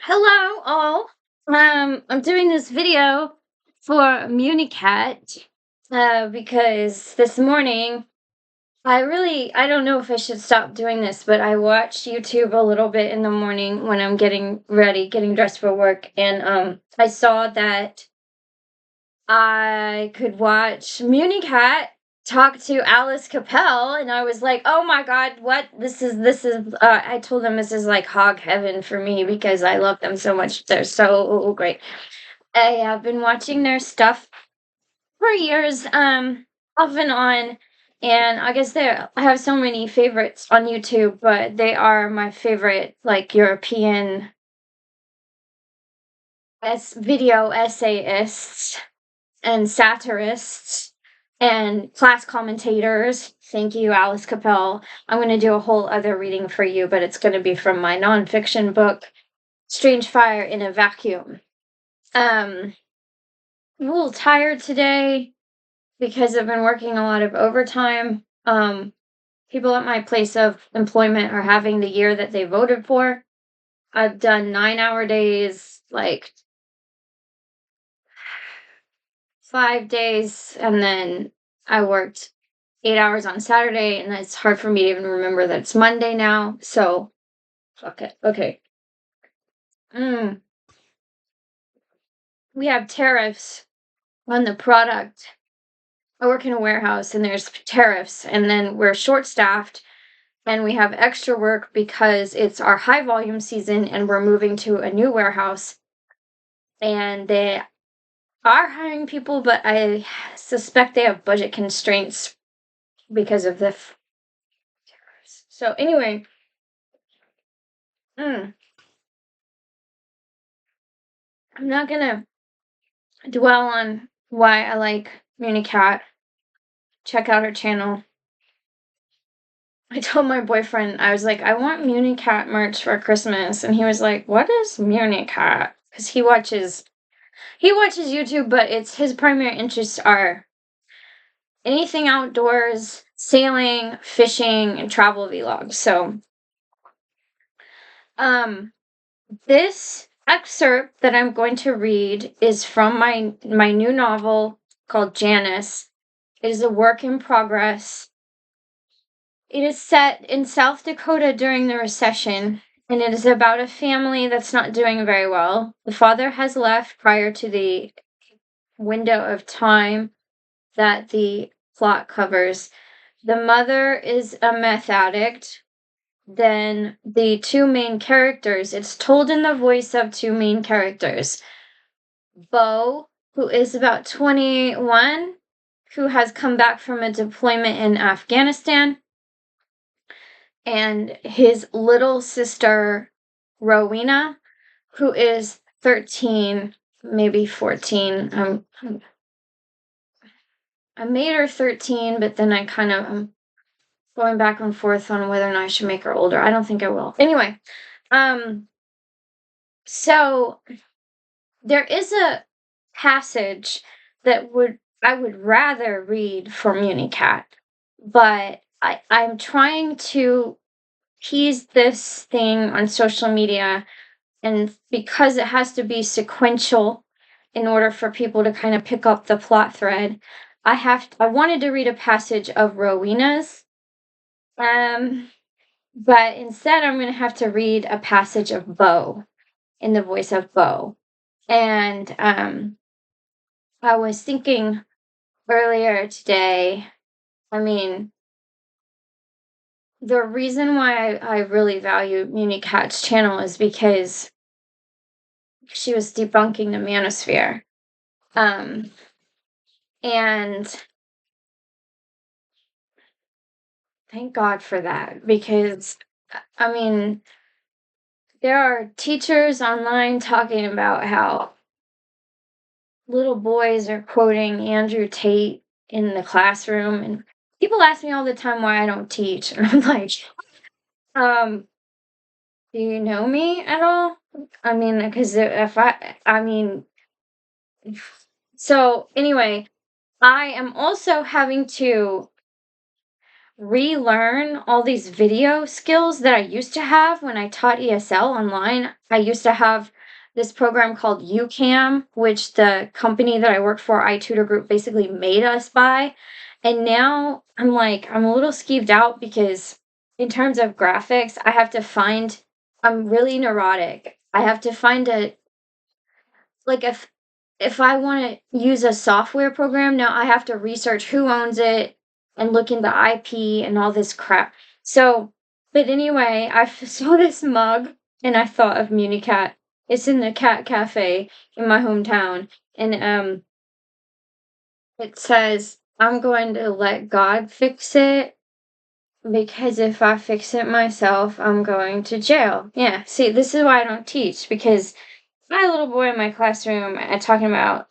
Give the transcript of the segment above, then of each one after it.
Hello, all. I'm doing this video for Münecat because this morning I don't know if I should stop doing this, but I watch YouTube a little bit in the morning when I'm getting ready, getting dressed for work, and I saw that I could watch Münecat talk to Alice Capel, and I was like, "Oh my God, what? This is." I told them this is like hog heaven for me because I love them so much. They're so great. I have been watching their stuff for years, off and on, and I guess I have so many favorites on YouTube, but they are my favorite, like European video essayists and satirists and class commentators. Thank you, Alice Capel. I'm going to do a whole other reading for you, but it's going to be from my nonfiction book, Strange Fire in a Vacuum. I'm a little tired today because I've been working a lot of overtime. People at my place of employment are having the year that they voted for. I've done 9-hour days, like 5 days, and then I worked 8 hours on Saturday, and it's hard for me to even remember that it's Monday now. So, fuck it. Okay. Mm. We have tariffs on the product. I work in a warehouse, and there's tariffs, and then we're short staffed, and we have extra work because it's our high volume season, and we're moving to a new warehouse, and they are hiring people, but I suspect they have budget constraints because of the tariffs. So anyway, I'm not gonna dwell on why I like Münecat. Check out her channel. I told my boyfriend, I was like, I want Münecat merch for Christmas, and he was like, "What is Münecat?" Because he watches YouTube, but it's his primary interests are anything outdoors, sailing, fishing, and travel vlogs. So, this excerpt that I'm going to read is from my new novel called Janus. It is a work in progress. It is set in South Dakota during the recession, and it is about a family that's not doing very well. The father has left prior to the window of time that the plot covers. The mother is a meth addict. Then the two main characters, it's told in the voice of two main characters. Bo, who is about 21, who has come back from a deployment in Afghanistan, and his little sister, Rowena, who is 13, maybe 14. I made her 13, but then I'm going back and forth on whether or not I should make her older. I don't think I will. Anyway, so there is a passage that I would rather read from Münecat, but I'm trying to tease this thing on social media, and because it has to be sequential in order for people to kind of pick up the plot thread, I wanted to read a passage of Rowena's, but instead I'm going to have to read a passage of Bo in the voice of Bo. And I was thinking earlier today, I mean, the reason why I really value Münicat's channel is because she was debunking the manosphere. And thank God for that, because, I mean, there are teachers online talking about how little boys are quoting Andrew Tate in the classroom, and people ask me all the time why I don't teach, and I'm like, do you know me at all? I mean, because so anyway, I am also having to relearn all these video skills that I used to have when I taught ESL online. I used to have this program called UCAM, which the company that I work for, iTutor Group, basically made us buy. And now I'm like, I'm a little skeeved out because in terms of graphics, I have to find, I'm really neurotic. I have to find a, like if I want to use a software program, now I have to research who owns it and look into IP and all this crap. So, but anyway, saw this mug and I thought of Münecat. It's in the cat cafe in my hometown, and it says, "I'm going to let God fix it because if I fix it myself, I'm going to jail." Yeah, see, this is why I don't teach, because my little boy in my classroom talking about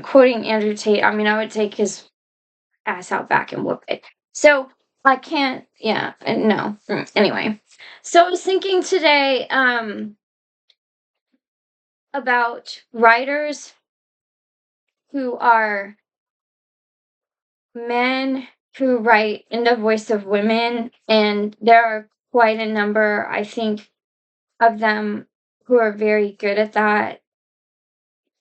quoting Andrew Tate. I mean, I would take his ass out back and whoop it. So I can't. Yeah, no. Anyway, so I was thinking today about writers who are men who write in the voice of women, and there are quite a number, I think, of them who are very good at that.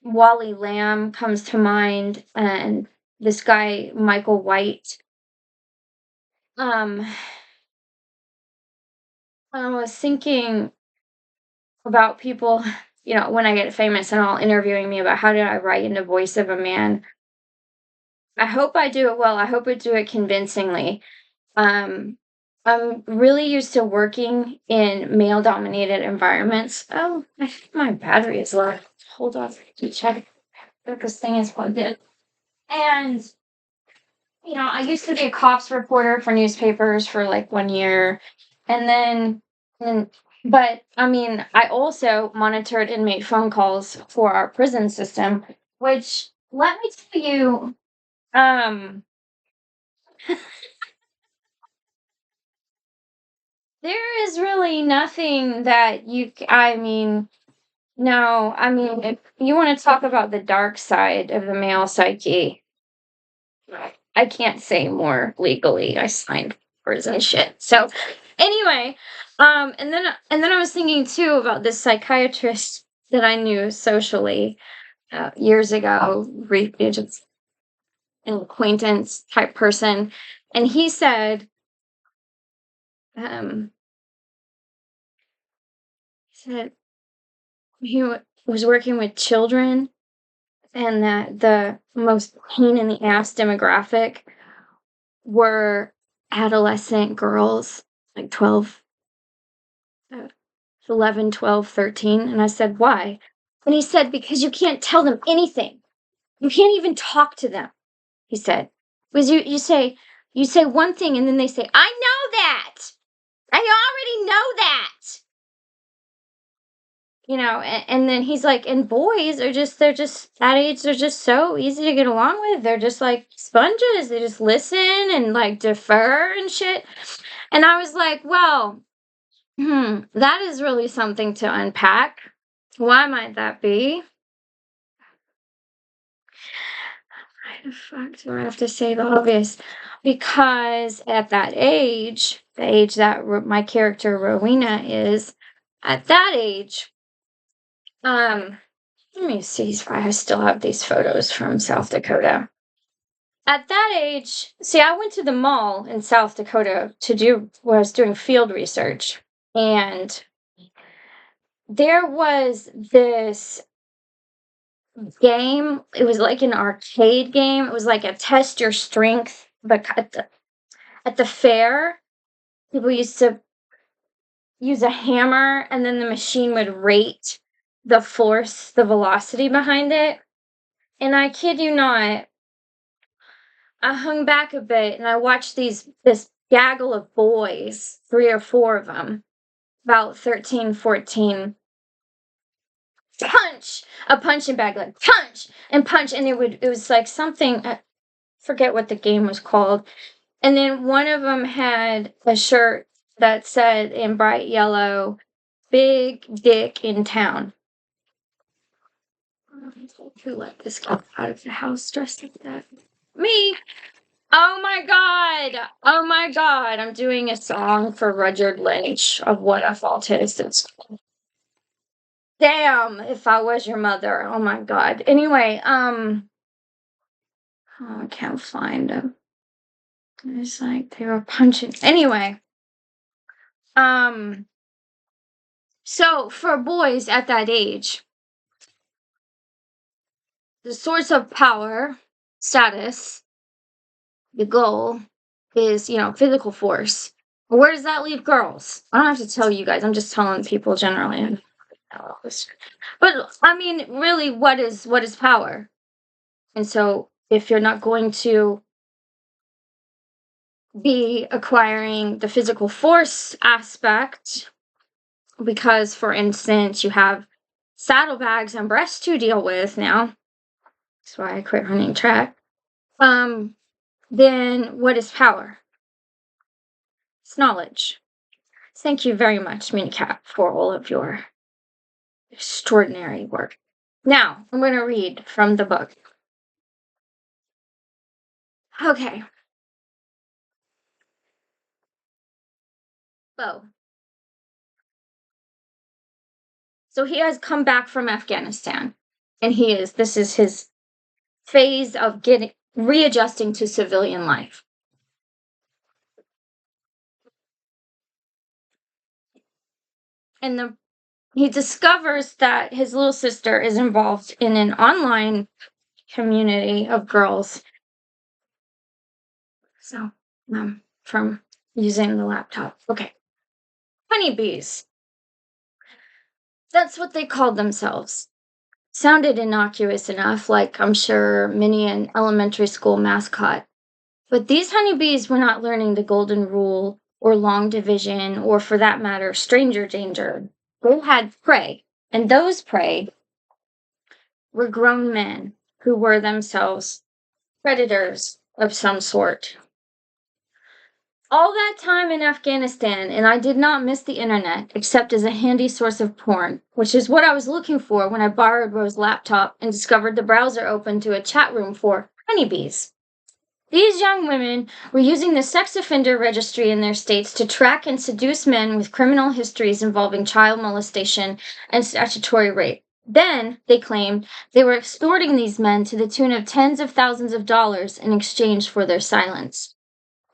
Wally Lamb comes to mind, and this guy Michael White. Um, I was thinking about people, when I get famous and all interviewing me about how did I write in the voice of a man. I hope I do it well. I hope I do it convincingly. Um, I'm really used to working in male-dominated environments. Oh, I think my battery is low. Hold on, to check if this thing is plugged in. And I used to be a cops reporter for newspapers for like 1 year, and then, and, but I mean, I also monitored inmate phone calls for our prison system, which let me tell you, um, there is really nothing that I mean, no, I mean, if you want to talk about the dark side of the male psyche, I can't say more legally. I signed papers and shit. So anyway, and then I was thinking too about this psychiatrist that I knew socially years ago, just an acquaintance type person, and he said, um, he said was working with children, and that the most pain in the ass demographic were adolescent girls, like 12, uh, 11, 12, 13. And I said, why? And he said, because you can't tell them anything. You can't even talk to them, he said. Because you say one thing and then they say, I know that. I already know that. And then he's like, and boys they're just that age, they're just so easy to get along with. They're just like sponges. They just listen and like defer and shit. And I was like, well, that is really something to unpack. Why might that be? Why the fuck do I have to say the obvious? Because at that age, the age that my character Rowena is, at that age, um, let me see if I still have these photos from South Dakota. At that age, see, I went to the mall in South Dakota I was doing field research, and there was this game. It was like an arcade game. It was like a test your strength, but at the fair, people used to use a hammer, and then the machine would rate the force, the velocity behind it. And I kid you not, I hung back a bit and I watched this gaggle of boys, 3 or 4 of them, about 13, 14, punch a punching bag, like punch and punch, and it was like something, forget what the game was called. And then one of them had a shirt that said in bright yellow, "Big dick in town." Who let this kid out of the house dressed like that? Me. Oh my god! Oh my god! I'm doing a song for Rudyard Lynch of What a Fault Is. Damn, if I was your mother. Oh my god. Anyway, oh, I can't find them. It's like they were punching. Anyway, so for boys at that age, the source of power, status, the goal is, physical force. Where does that leave girls? I don't have to tell you guys. I'm just telling people generally. But I mean, really, what is power? And so, if you're not going to be acquiring the physical force aspect, because, for instance, you have saddlebags and breasts to deal with now. That's why I quit running track. Then what is power? It's knowledge. Thank you very much, Münecat, for all of your extraordinary work. Now, I'm going to read from the book. Okay. Bo. So he has come back from Afghanistan, and this is his phase of readjusting to civilian life. And he discovers that his little sister is involved in an online community of girls. So, from using the laptop. Okay. Honeybees. That's what they called themselves. Sounded innocuous enough, like I'm sure many an elementary school mascot. But these honeybees were not learning the golden rule or long division or, for that matter, stranger danger. They had prey, and those prey were grown men who were themselves predators of some sort. All that time in Afghanistan, and I did not miss the internet except as a handy source of porn, which is what I was looking for when I borrowed Rose's laptop and discovered the browser open to a chat room for honeybees. These young women were using the sex offender registry in their states to track and seduce men with criminal histories involving child molestation and statutory rape. Then, they claimed, they were extorting these men to the tune of tens of thousands of dollars in exchange for their silence.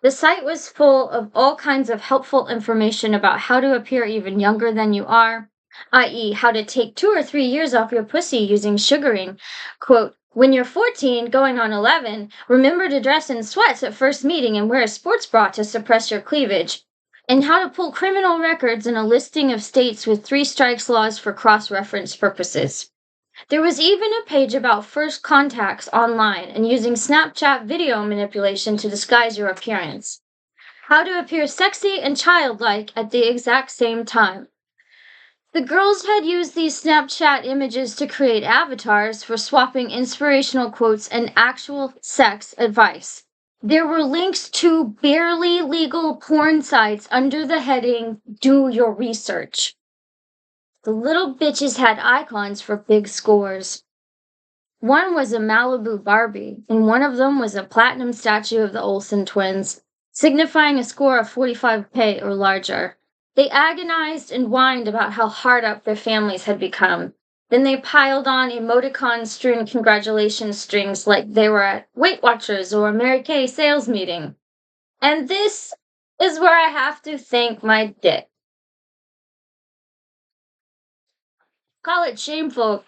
The site was full of all kinds of helpful information about how to appear even younger than you are, i.e., how to take 2 or 3 years off your pussy using sugaring. Quote, when you're 14, going on 11, remember to dress in sweats at first meeting and wear a sports bra to suppress your cleavage. And how to pull criminal records in a listing of states with 3 strikes laws for cross-reference purposes. There was even a page about first contacts online and using Snapchat video manipulation to disguise your appearance. How to appear sexy and childlike at the exact same time. The girls had used these Snapchat images to create avatars for swapping inspirational quotes and actual sex advice. There were links to barely legal porn sites under the heading, "Do your research." The little bitches had icons for big scores. One was a Malibu Barbie, and one of them was a platinum statue of the Olsen twins, signifying a score of 45K or larger. They agonized and whined about how hard up their families had become. Then they piled on emoticon-strewn congratulation strings like they were at Weight Watchers or a Mary Kay sales meeting. And this is where I have to thank my dick. Call it shameful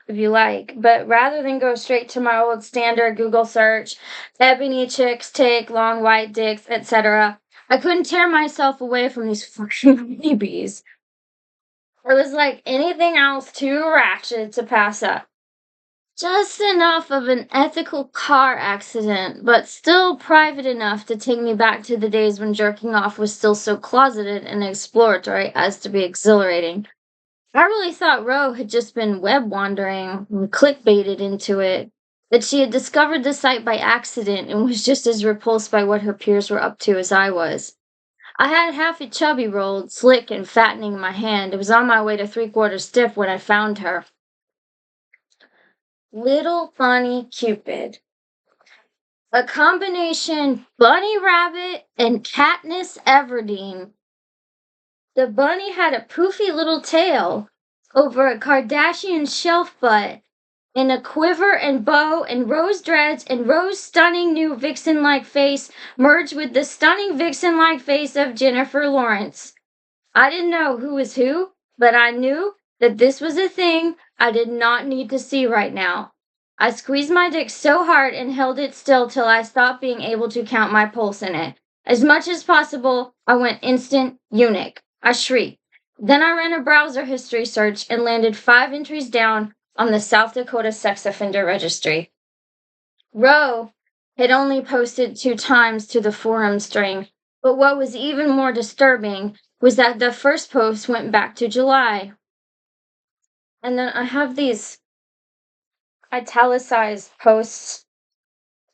if you like, but rather than go straight to my old standard Google search, ebony chicks take long white dicks, etc., I couldn't tear myself away from these fucking honeybees. It was like anything else too ratchet to pass up. Just enough of an ethical car accident, but still private enough to take me back to the days when jerking off was still so closeted and exploratory as to be exhilarating. I really thought Ro had just been web wandering and clickbaited into it, that she had discovered the site by accident and was just as repulsed by what her peers were up to as I was. I had half a chubby rolled, slick and fattening in my hand. It was on my way to 3/4 stiff when I found her. Little Bunny Cupid. A combination bunny rabbit and Katniss Everdeen. The bunny had a poofy little tail, over a Kardashian shelf butt in a quiver and bow and rose dreads and rose stunning new vixen-like face merged with the stunning vixen-like face of Jennifer Lawrence. I didn't know who was who, but I knew that this was a thing I did not need to see right now. I squeezed my dick so hard and held it still till I stopped being able to count my pulse in it. As much as possible, I went instant eunuch. I shrieked. Then I ran a browser history search and landed 5 entries down on the South Dakota Sex Offender Registry. Roe had only posted 2 times to the forum string, but what was even more disturbing was that the first post went back to July. And then I have these italicized posts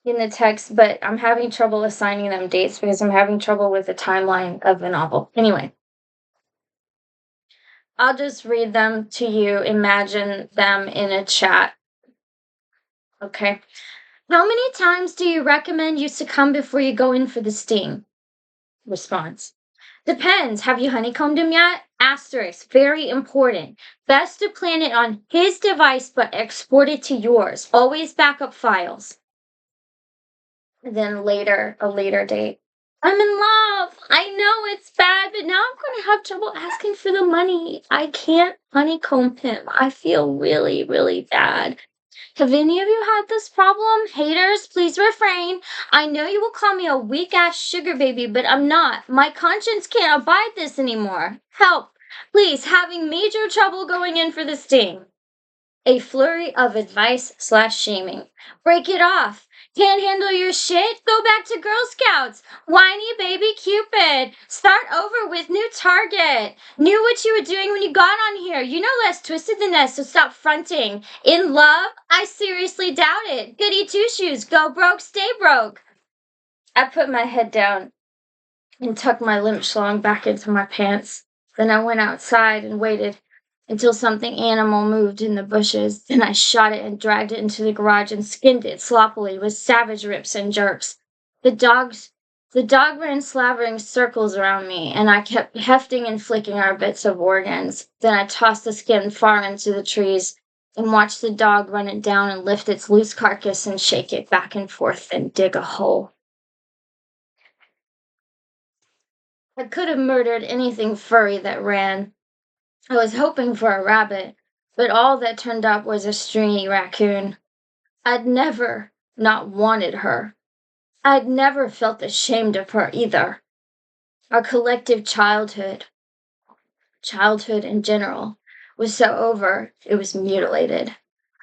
in the text, but I'm having trouble assigning them dates because I'm having trouble with the timeline of the novel. Anyway, I'll just read them to you, imagine them in a chat. Okay. How many times do you recommend you succumb before you go in for the sting? Response. Depends. Have you honeycombed him yet? Asterisk. Very important. Best to plan it on his device, but export it to yours. Always backup files. And then a later date. I'm in love. I know it's bad, but now I'm going to have trouble asking for the money. I can't honeycomb him. I feel really, really bad. Have any of you had this problem? Haters, please refrain. I know you will call me a weak-ass sugar baby, but I'm not. My conscience can't abide this anymore. Help. Please, having major trouble going in for the sting. A flurry of advice/shaming. Break it off. Can't handle your shit? Go back to Girl Scouts. Whiny baby Cupid. Start over with new target. Knew what you were doing when you got on here. You know less twisted than this, so stop fronting. In love? I seriously doubt it. Goody two-shoes. Go broke, stay broke. I put my head down and tucked my limp schlong back into my pants. Then I went outside and waited until something animal moved in the bushes. Then I shot it and dragged it into the garage and skinned it sloppily with savage rips and jerks. The dog ran slavering circles around me, and I kept hefting and flicking our bits of organs. Then I tossed the skin far into the trees and watched the dog run it down and lift its loose carcass and shake it back and forth and dig a hole. I could have murdered anything furry that ran. I was hoping for a rabbit, but all that turned up was a stringy raccoon. I'd never not wanted her. I'd never felt ashamed of her either. Our collective childhood in general, was so over it was mutilated.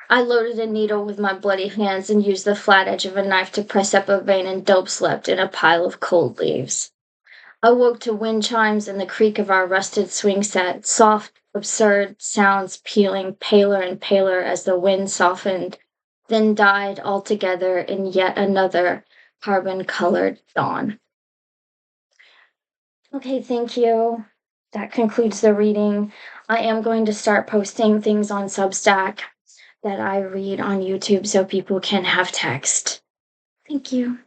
I loaded a needle with my bloody hands and used the flat edge of a knife to press up a vein and dope slept in a pile of cold leaves. I woke to wind chimes and the creak of our rusted swing set, soft, absurd sounds pealing paler and paler as the wind softened, then died altogether in yet another carbon-colored dawn. Okay, thank you. That concludes the reading. I am going to start posting things on Substack that I read on YouTube so people can have text. Thank you.